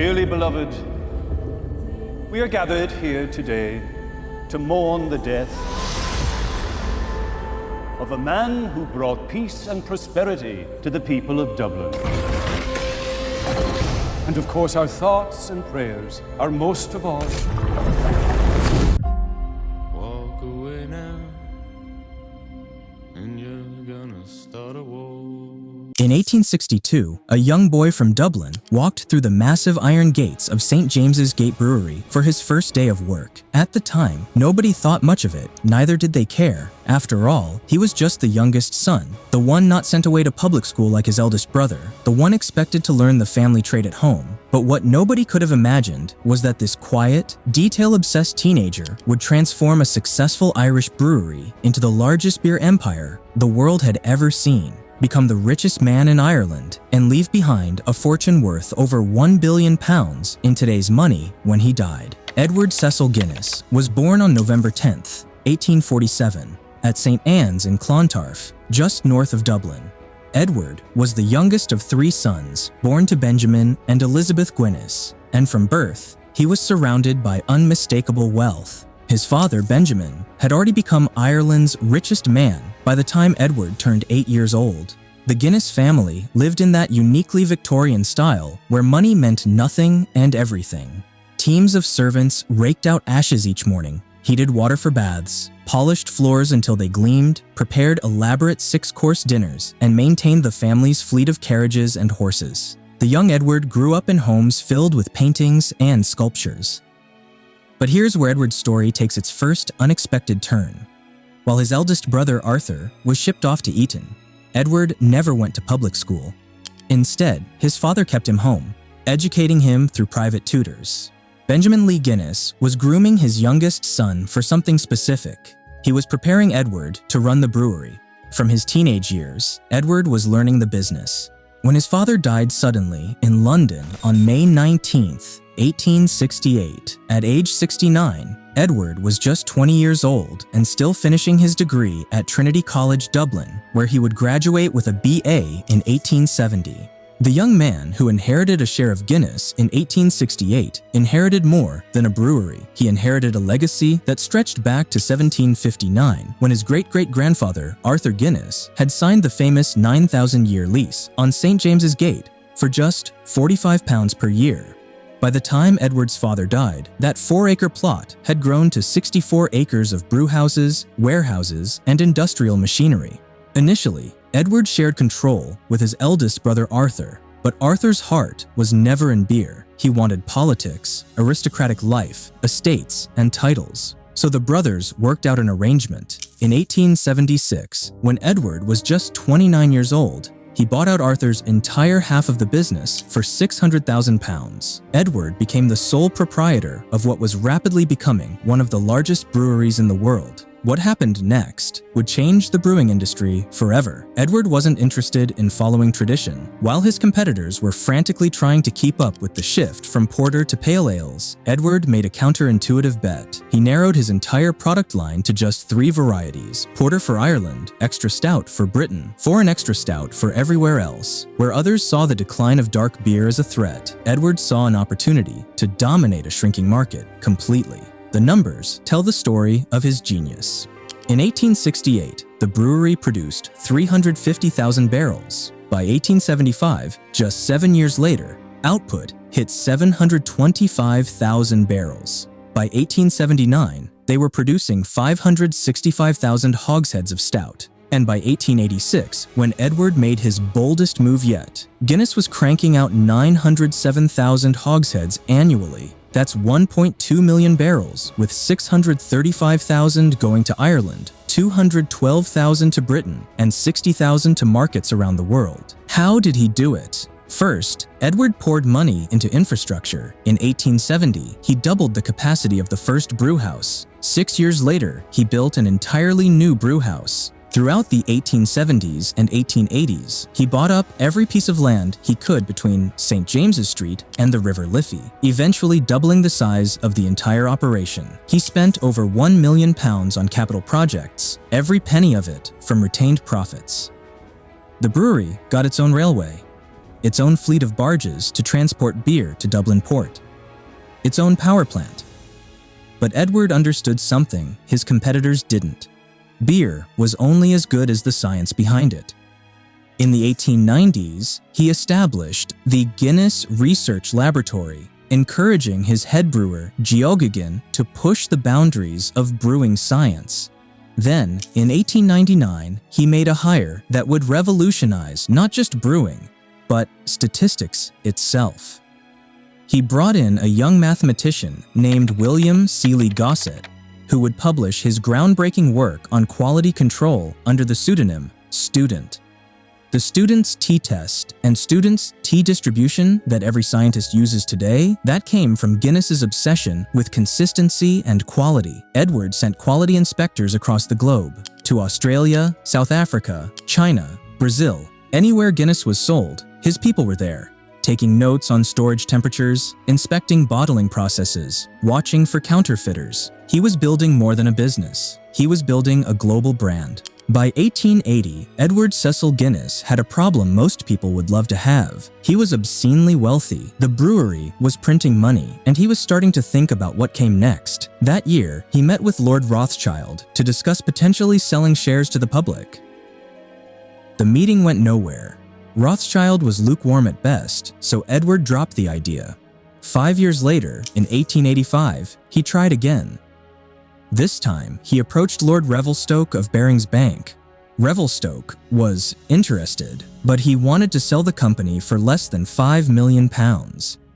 Dearly beloved, we are gathered here today to mourn the death of a man who brought peace and prosperity to the people of Dublin. And of course, our thoughts and prayers are most of all walk away now, and you're gonna start a war. In 1862, a young boy from Dublin walked through the massive iron gates of St. James's Gate Brewery for his first day of work. At the time, nobody thought much of it, neither did they care. After all, he was just the youngest son, the one not sent away to public school like his eldest brother, the one expected to learn the family trade at home. But what nobody could have imagined was that this quiet, detail-obsessed teenager would transform a successful Irish brewery into the largest beer empire the world had ever seen, become the richest man in Ireland, and leave behind a fortune worth over £1 billion in today's money when he died. Edward Cecil Guinness was born on November 10, 1847, at St. Anne's in Clontarf, just north of Dublin. Edward was the youngest of 3 sons, born to Benjamin and Elizabeth Guinness, and from birth, he was surrounded by unmistakable wealth. His father, Benjamin, had already become Ireland's richest man by the time Edward turned 8 years old. The Guinness family lived in that uniquely Victorian style where money meant nothing and everything. Teams of servants raked out ashes each morning, heated water for baths, polished floors until they gleamed, prepared elaborate 6-course dinners, and maintained the family's fleet of carriages and horses. The young Edward grew up in homes filled with paintings and sculptures. But here's where Edward's story takes its first unexpected turn. While his eldest brother Arthur was shipped off to Eton, Edward never went to public school. Instead, his father kept him home, educating him through private tutors. Benjamin Lee Guinness was grooming his youngest son for something specific. He was preparing Edward to run the brewery. From his teenage years, Edward was learning the business. When his father died suddenly in London on May 19th, 1868, at age 69, Edward was just 20 years old and still finishing his degree at Trinity College, Dublin, where he would graduate with a BA in 1870. The young man who inherited a share of Guinness in 1868 inherited more than a brewery. He inherited a legacy that stretched back to 1759, when his great-great-grandfather, Arthur Guinness, had signed the famous 9,000-year lease on St. James's Gate for just £45 per year. By the time Edward's father died, that 4-acre plot had grown to 64 acres of brewhouses, warehouses, and industrial machinery. Initially, Edward shared control with his eldest brother Arthur, but Arthur's heart was never in beer. He wanted politics, aristocratic life, estates, and titles. So the brothers worked out an arrangement. In 1876, when Edward was just 29 years old, he bought out Arthur's entire half of the business for £600,000. Edward became the sole proprietor of what was rapidly becoming one of the largest breweries in the world. What happened next would change the brewing industry forever. Edward wasn't interested in following tradition. While his competitors were frantically trying to keep up with the shift from porter to pale ales, Edward made a counterintuitive bet. He narrowed his entire product line to just 3 varieties: porter for Ireland, extra stout for Britain, foreign extra stout for everywhere else. Where others saw the decline of dark beer as a threat, Edward saw an opportunity to dominate a shrinking market completely. The numbers tell the story of his genius. In 1868, the brewery produced 350,000 barrels. By 1875, just 7 years later, output hit 725,000 barrels. By 1879, they were producing 565,000 hogsheads of stout. And by 1886, when Edward made his boldest move yet, Guinness was cranking out 907,000 hogsheads annually. That's 1.2 million barrels, with 635,000 going to Ireland, 212,000 to Britain, and 60,000 to markets around the world. How did he do it? First, Edward poured money into infrastructure. In 1870, he doubled the capacity of the first brewhouse. 6 years later, he built an entirely new brewhouse. Throughout the 1870s and 1880s, he bought up every piece of land he could between St. James's Street and the River Liffey, eventually doubling the size of the entire operation. He spent over £1 million on capital projects, every penny of it from retained profits. The brewery got its own railway. its own fleet of barges to transport beer to Dublin port, its own power plant. But Edward understood something his competitors didn't. Beer was only as good as the science behind it. In the 1890s, he established the Guinness Research Laboratory, encouraging his head brewer, Geoghegan, to push the boundaries of brewing science. Then, in 1899, he made a hire that would revolutionize not just brewing, but statistics itself. He brought in a young mathematician named William Seeley Gossett, who would publish his groundbreaking work on quality control under the pseudonym Student. The Student's t-test and Student's t-distribution that every scientist uses today, that came from Guinness's obsession with consistency and quality. Edward sent quality inspectors across the globe, to Australia, South Africa, China, Brazil. Anywhere Guinness was sold, his people were there, taking notes on storage temperatures, inspecting bottling processes, watching for counterfeiters. He was building more than a business. He was building a global brand. By 1880, Edward Cecil Guinness had a problem most people would love to have. He was obscenely wealthy, the brewery was printing money, and he was starting to think about what came next. That year, he met with Lord Rothschild to discuss potentially selling shares to the public. The meeting went nowhere. Rothschild was lukewarm at best, so Edward dropped the idea. 5 years later, in 1885, he tried again. This time, he approached Lord Revelstoke of Barings Bank. Revelstoke was interested, but he wanted to sell the company for less than £5 million.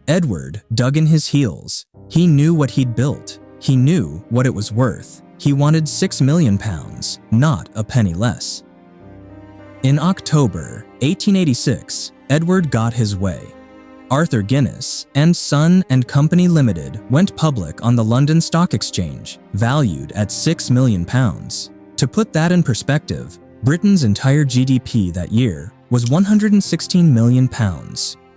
Edward dug in his heels. He knew what he'd built. He knew what it was worth. He wanted £6 million, not a penny less. In October 1886, Edward got his way. Arthur Guinness and Son and Company Limited went public on the London Stock Exchange, valued at £6 million. To put that in perspective, Britain's entire GDP that year was £116 million.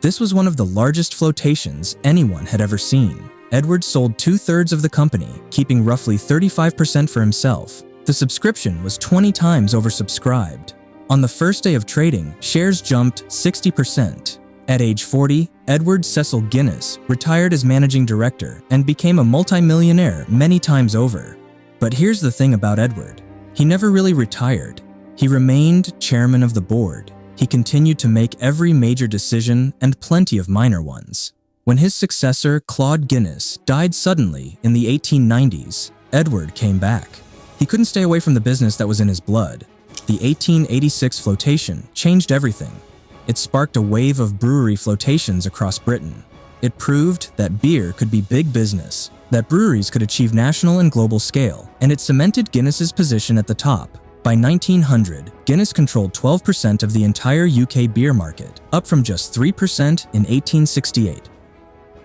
This was one of the largest flotations anyone had ever seen. Edward sold 2/3 of the company, keeping roughly 35% for himself. The subscription was 20 times oversubscribed. On the first day of trading, shares jumped 60%. At age 40, Edward Cecil Guinness retired as managing director and became a multimillionaire many times over. But here's the thing about Edward. He never really retired. He remained chairman of the board. He continued to make every major decision and plenty of minor ones. When his successor, Claude Guinness, died suddenly in the 1890s, Edward came back. He couldn't stay away from the business that was in his blood. The 1886 flotation changed everything. It sparked a wave of brewery flotations across Britain. It proved that beer could be big business, that breweries could achieve national and global scale, and it cemented Guinness's position at the top. By 1900, Guinness controlled 12% of the entire UK beer market, up from just 3% in 1868.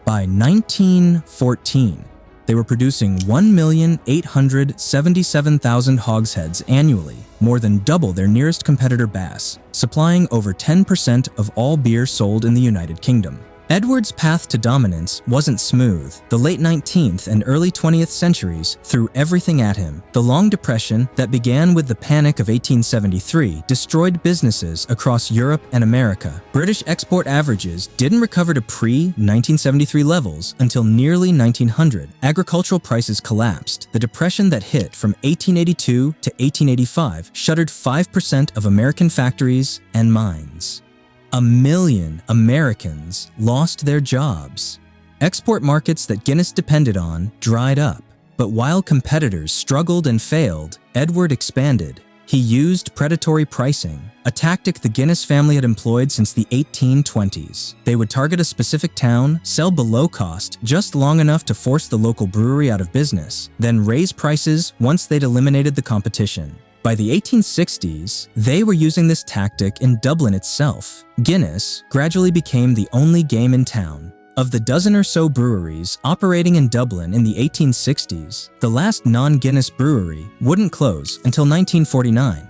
By 1914, they were producing 1,877,000 hogsheads annually, more than double their nearest competitor Bass, supplying over 10% of all beer sold in the United Kingdom. Edward's path to dominance wasn't smooth. The late 19th and early 20th centuries threw everything at him. The Long Depression that began with the Panic of 1873 destroyed businesses across Europe and America. British export averages didn't recover to pre-1973 levels until nearly 1900. Agricultural prices collapsed. The depression that hit from 1882 to 1885 shuttered 5% of American factories and mines. 1 million Americans lost their jobs. Export markets that Guinness depended on dried up. But while competitors struggled and failed, Edward expanded. He used predatory pricing, a tactic the Guinness family had employed since the 1820s. They would target a specific town, sell below cost just long enough to force the local brewery out of business, then raise prices once they'd eliminated the competition. By the 1860s, they were using this tactic in Dublin itself. Guinness gradually became the only game in town. Of the dozen or so breweries operating in Dublin in the 1860s, the last non-Guinness brewery wouldn't close until 1949.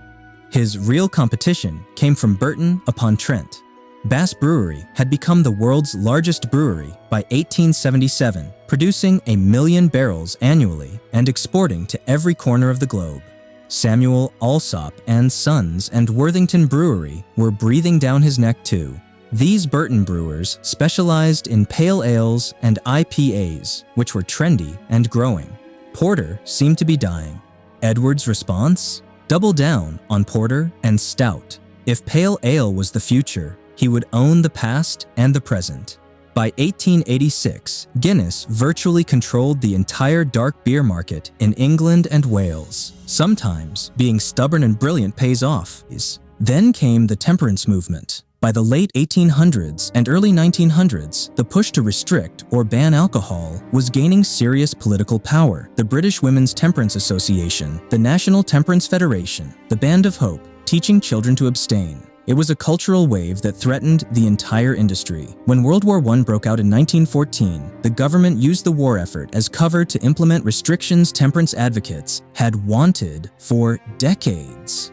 His real competition came from Burton-upon-Trent. Bass Brewery had become the world's largest brewery by 1877, producing 1 million barrels annually and exporting to every corner of the globe. Samuel Alsop and Sons and Worthington Brewery were breathing down his neck too. These Burton brewers specialized in pale ales and IPAs, which were trendy and growing. Porter seemed to be dying. Edward's response? Double down on porter and stout. If pale ale was the future, he would own the past and the present. By 1886, Guinness virtually controlled the entire dark beer market in England and Wales. Sometimes being stubborn and brilliant pays off. Then came the temperance movement. By the late 1800s and early 1900s, the push to restrict or ban alcohol was gaining serious political power. The British Women's Temperance Association, the National Temperance Federation, the Band of Hope, teaching children to abstain. It was a cultural wave that threatened the entire industry. When World War I broke out in 1914, the government used the war effort as cover to implement restrictions temperance advocates had wanted for decades.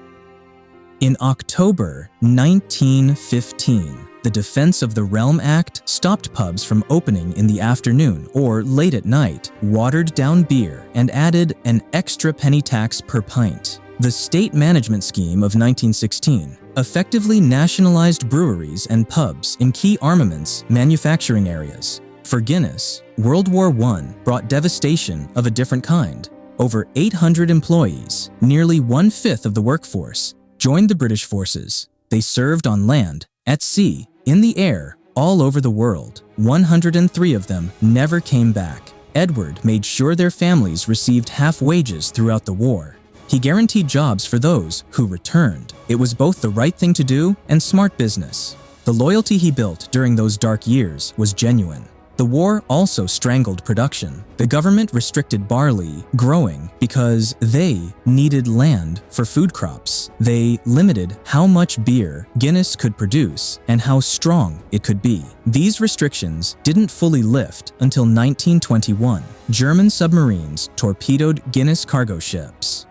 In October 1915, the Defense of the Realm Act stopped pubs from opening in the afternoon or late at night, watered down beer, and added an extra penny tax per pint. The State Management Scheme of 1916 effectively nationalized breweries and pubs in key armaments manufacturing areas. For Guinness, World War I brought devastation of a different kind. Over 800 employees, nearly one-fifth of the workforce, joined the British forces. They served on land, at sea, in the air, all over the world. 103 of them never came back. Edward made sure their families received half wages throughout the war. He guaranteed jobs for those who returned. It was both the right thing to do and smart business. The loyalty he built during those dark years was genuine. The war also strangled production. The government restricted barley growing because they needed land for food crops. They limited how much beer Guinness could produce and how strong it could be. These restrictions didn't fully lift until 1921. German submarines torpedoed Guinness cargo ships.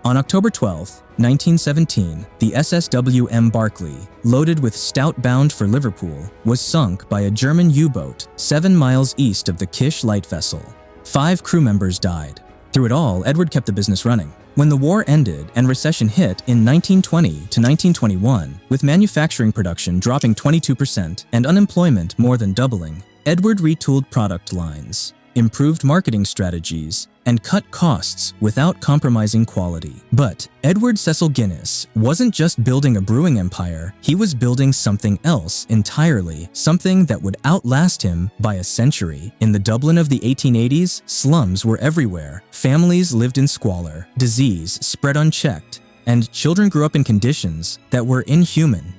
On October 12, 1917, the SSW Barclay, loaded with stout bound for Liverpool, was sunk by a German U-boat 7 miles east of the Kish light vessel. 5 crew members died. Through it all, Edward kept the business running. When the war ended and recession hit in 1920 to 1921, with manufacturing production dropping 22% and unemployment more than doubling, Edward retooled product lines, improved marketing strategies, and cut costs without compromising quality. But Edward Cecil Guinness wasn't just building a brewing empire, he was building something else entirely, something that would outlast him by a century. In the Dublin of the 1880s, slums were everywhere. Families lived in squalor, disease spread unchecked, and children grew up in conditions that were inhuman.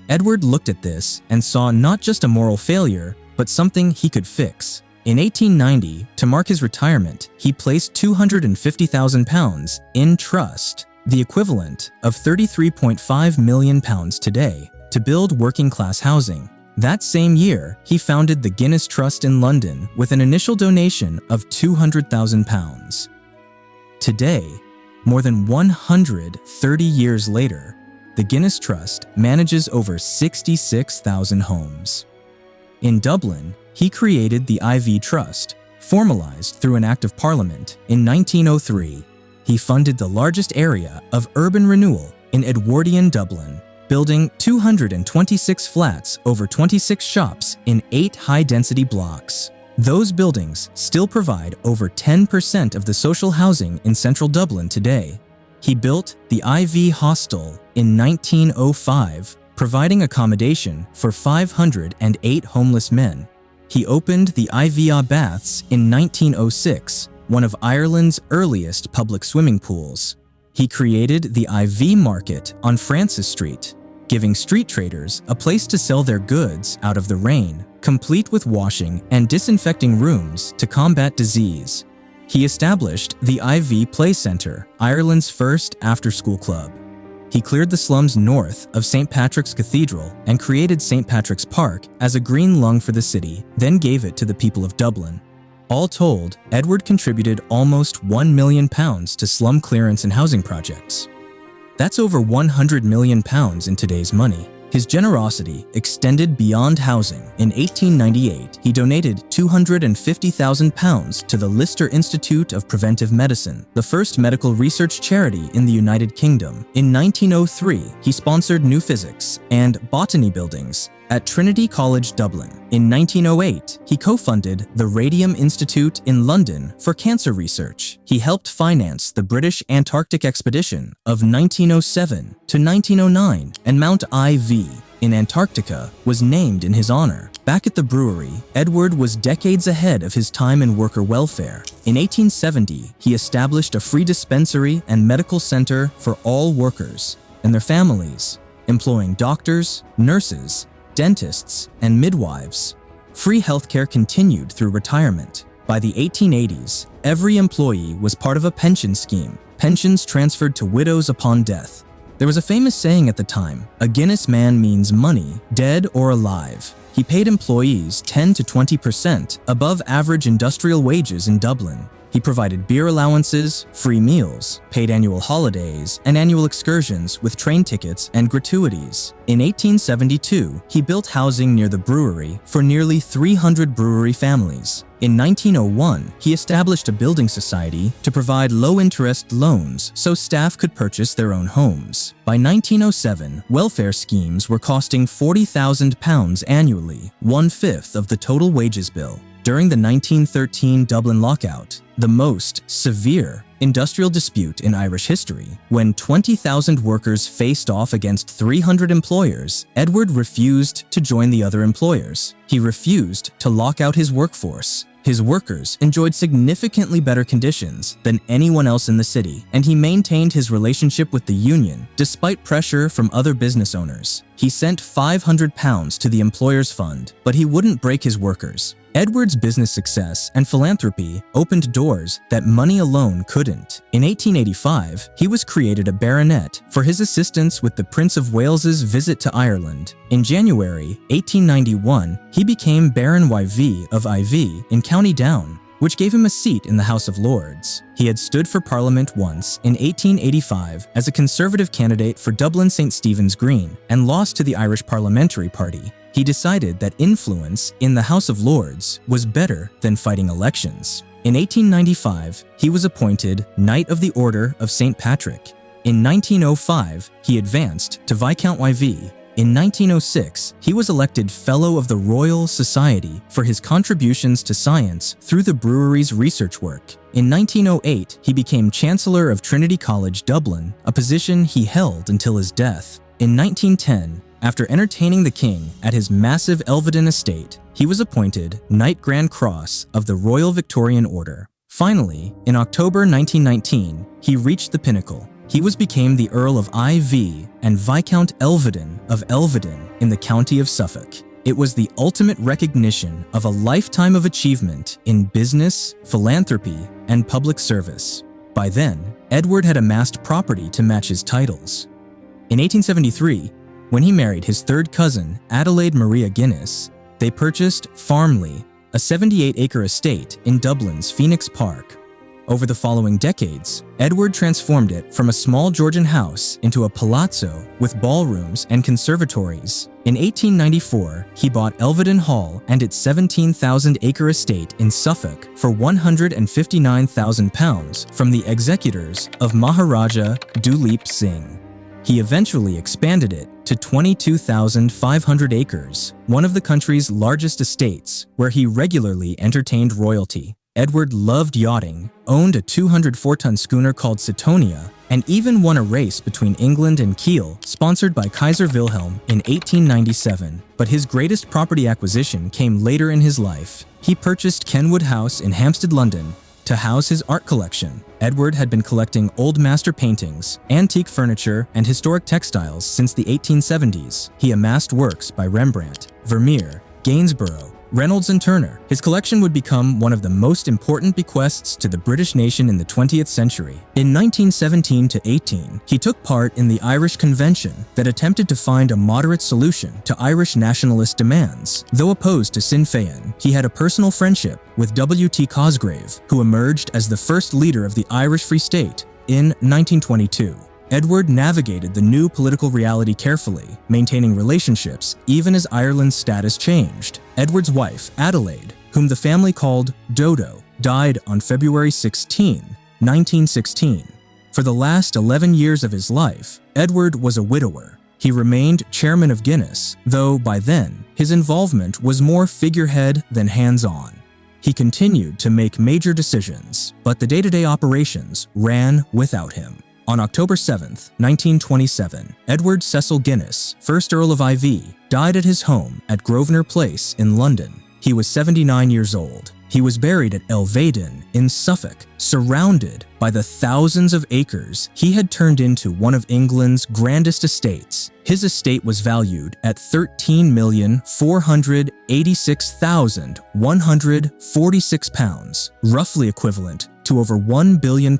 Edward looked at this and saw not just a moral failure, but something he could fix. In 1890, to mark his retirement, he placed £250,000 in trust, the equivalent of £33.5 million today, to build working-class housing. That same year, he founded the Guinness Trust in London with an initial donation of £200,000. Today, more than 130 years later, the Guinness Trust manages over 66,000 homes. In Dublin, he created the IV Trust, formalized through an Act of Parliament in 1903. He funded the largest area of urban renewal in Edwardian Dublin, building 226 flats over 26 shops in 8 high-density blocks. Those buildings still provide over 10% of the social housing in central Dublin today. He built the IV Hostel in 1905, providing accommodation for 508 homeless men. He opened the Ivia Baths in 1906, one of Ireland's earliest public swimming pools. He created the IV Market on Francis Street, giving street traders a place to sell their goods out of the rain, complete with washing and disinfecting rooms to combat disease. He established the IV Play Centre, Ireland's first after-school club. He cleared the slums north of St. Patrick's Cathedral and created St. Patrick's Park as a green lung for the city, then gave it to the people of Dublin. All told, Edward contributed almost £1 million to slum clearance and housing projects. That's over £100 million in today's money. His generosity extended beyond housing. In 1898, he donated £250,000 to the Lister Institute of Preventive Medicine, the first medical research charity in the United Kingdom. In 1903, he sponsored New Physics and Botany buildings at Trinity College, Dublin. In 1908, he co-funded the Radium Institute in London for cancer research. He helped finance the British Antarctic expedition of 1907 to 1909, and Mount IV in Antarctica was named in his honor. Back at the brewery, Edward was decades ahead of his time in worker welfare. In 1870, he established a free dispensary and medical center for all workers and their families, employing doctors, nurses, dentists, and midwives. Free healthcare continued through retirement. By the 1880s, every employee was part of a pension scheme, pensions transferred to widows upon death. There was a famous saying at the time, "A Guinness man means money, dead or alive." He paid employees 10 to 20% above average industrial wages in Dublin. He provided beer allowances, free meals, paid annual holidays, and annual excursions with train tickets and gratuities. In 1872, he built housing near the brewery for nearly 300 brewery families. In 1901, he established a building society to provide low-interest loans so staff could purchase their own homes. By 1907, welfare schemes were costing £40,000 annually, 1/5 of the total wages bill. During the 1913 Dublin lockout, the most severe industrial dispute in Irish history, when 20,000 workers faced off against 300 employers, Edward refused to join the other employers. He refused to lock out his workforce. His workers enjoyed significantly better conditions than anyone else in the city, and he maintained his relationship with the union despite pressure from other business owners. He sent £500 to the employer's fund, but he wouldn't break his workers. Edward's business success and philanthropy opened doors that money alone couldn't. In 1885, he was created a baronet for his assistance with the Prince of Wales's visit to Ireland. In January 1891, he became Baron YV of IV in County Down, which gave him a seat in the House of Lords. He had stood for Parliament once in 1885 as a Conservative candidate for Dublin St. Stephen's Green and lost to the Irish Parliamentary Party. He decided that influence in the House of Lords was better than fighting elections. In 1895, he was appointed Knight of the Order of St. Patrick. In 1905, he advanced to Viscount YV. In 1906, he was elected Fellow of the Royal Society for his contributions to science through the brewery's research work. In 1908, he became Chancellor of Trinity College, Dublin, a position he held until his death. In 1910, after entertaining the king at his massive Elvedon estate, he was appointed Knight Grand Cross of the Royal Victorian Order. Finally, in October 1919, he reached the pinnacle. He became the Earl of IV and Viscount Elvedon of Elvedon in the county of Suffolk. It was the ultimate recognition of a lifetime of achievement in business, philanthropy, and public service. By then, Edward had amassed property to match his titles. In 1873, when he married his third cousin, Adelaide Maria Guinness, they purchased Farmley, a 78-acre estate in Dublin's Phoenix Park. Over the following decades, Edward transformed it from a small Georgian house into a palazzo with ballrooms and conservatories. In 1894, he bought Elvedon Hall and its 17,000-acre estate in Suffolk for £159,000 from the executors of Maharaja Duleep Singh. He eventually expanded it to 22,500 acres, one of the country's largest estates, where he regularly entertained royalty. Edward loved yachting, owned a 204-ton schooner called Sitonia, and even won a race between England and Kiel, sponsored by Kaiser Wilhelm in 1897. But his greatest property acquisition came later in his life. He purchased Kenwood House in Hampstead, London, to house his art collection. Edward had been collecting old master paintings, antique furniture, and historic textiles since the 1870s. He amassed works by Rembrandt, Vermeer, Gainsborough, Reynolds and Turner. His collection would become one of the most important bequests to the British nation in the 20th century. In 1917-18, he took part in the Irish Convention that attempted to find a moderate solution to Irish nationalist demands. Though opposed to Sinn Féin, he had a personal friendship with W.T. Cosgrave, who emerged as the first leader of the Irish Free State in 1922. Edward navigated the new political reality carefully, maintaining relationships even as Ireland's status changed. Edward's wife, Adelaide, whom the family called Dodo, died on February 16, 1916. For the last 11 years of his life, Edward was a widower. He remained chairman of Guinness, though by then, his involvement was more figurehead than hands-on. He continued to make major decisions, but the day-to-day operations ran without him. On October 7, 1927, Edward Cecil Guinness, 1st Earl of IV, died at his home at Grosvenor Place in London. He was 79 years old. He was buried at Elveden in Suffolk, surrounded by the thousands of acres he had turned into one of England's grandest estates. His estate was valued at £13,486,146, roughly equivalent to over £1 billion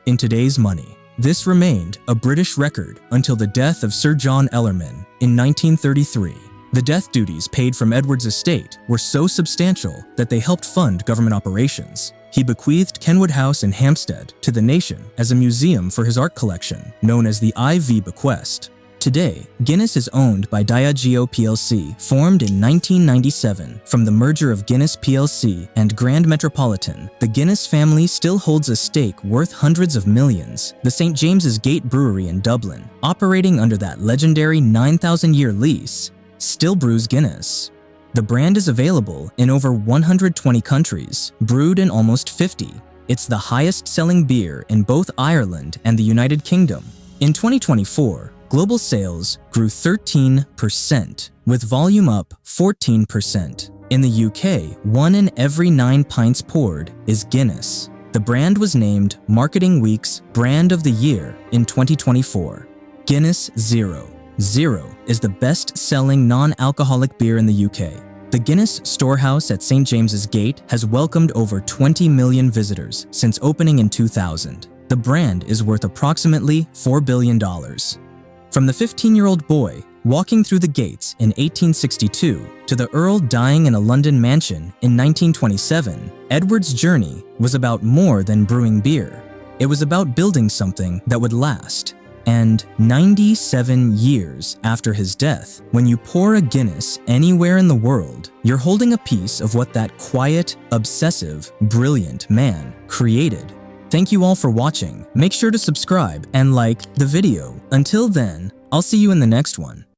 in today's money. This remained a British record until the death of Sir John Ellerman in 1933. The death duties paid from Edward's estate were so substantial that they helped fund government operations. He bequeathed Kenwood House in Hampstead to the nation as a museum for his art collection, known as the IV Bequest. Today, Guinness is owned by Diageo plc, formed in 1997 from the merger of Guinness plc and Grand Metropolitan. The Guinness family still holds a stake worth hundreds of millions. The St. James's Gate Brewery in Dublin, operating under that legendary 9,000-year lease, still brews Guinness. The brand is available in over 120 countries, brewed in almost 50. It's the highest-selling beer in both Ireland and the United Kingdom. In 2024, global sales grew 13%, with volume up 14%. In the UK, 1 in every 9 pints poured is Guinness. The brand was named Marketing Week's Brand of the Year in 2024. Guinness Zero. Zero is the best-selling non-alcoholic beer in the UK. The Guinness storehouse at St. James's Gate has welcomed over 20 million visitors since opening in 2000. The brand is worth approximately $4 billion. From the 15-year-old boy walking through the gates in 1862 to the Earl dying in a London mansion in 1927, Edward's journey was about more than brewing beer. It was about building something that would last. And 97 years after his death, when you pour a Guinness anywhere in the world, you're holding a piece of what that quiet, obsessive, brilliant man created. Thank you all for watching. Make sure to subscribe and like the video. Until then, I'll see you in the next one.